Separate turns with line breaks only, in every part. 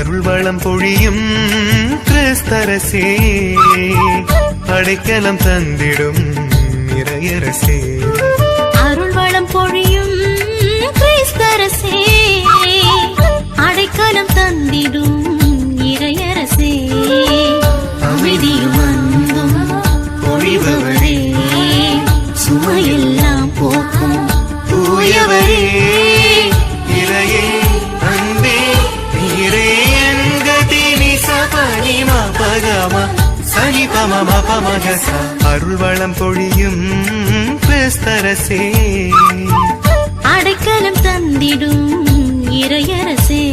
அருள் வளம் பொழியும் கிறிஸ்தரசே, அடைக்கலம் தந்திடும் இறையரசே.
அருள் வளம் பொழியும் கிறிஸ்தரசே, அடைக்கலம் தந்திடும் இறையரசே. அமைதியும் அன்பும் பொழிபவரே, சுமையெல்லாம் போக்கும் தூயவரே. இறையே அன்பே நீரே என்கதி நிசபனி மபகம சனி பம மபமகச. அருள் வளம் பொழியும் கிறிஸ்தரசே, அடைக்கலம் தந்திடும் இறையரசே.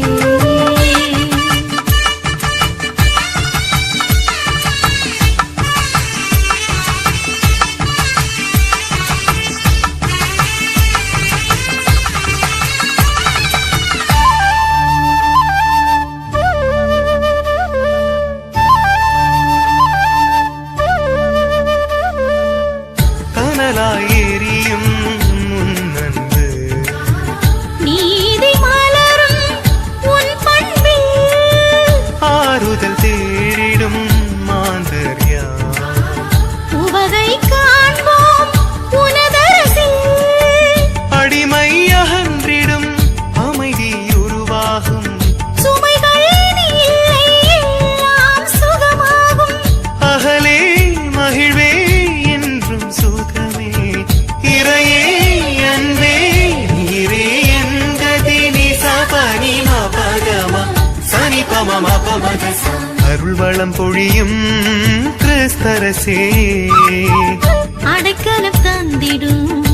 எரியும் முன்னன்பு,
நீதி மலரும் உன் பண்பில்,
ஆறுதல் தேடிடும் மாந்தர்யா.
உவகை காண்போம் உனதரசில்,
அடிமை அகன்றிடும் அமைதி உருவாகும்.
சுமைகள் இல்லை எல்லாம் சுகமாகும்.
அகலே மகிழ்வே என்றும் சுகமே. இறையே அன்பே நீரே என்கதி நிசபனி மபகம சனி பம மபமகச. அருள் வளம் பொழியும் கிறிஸ்தரசே,
அடைக்கலம் தந்திடும்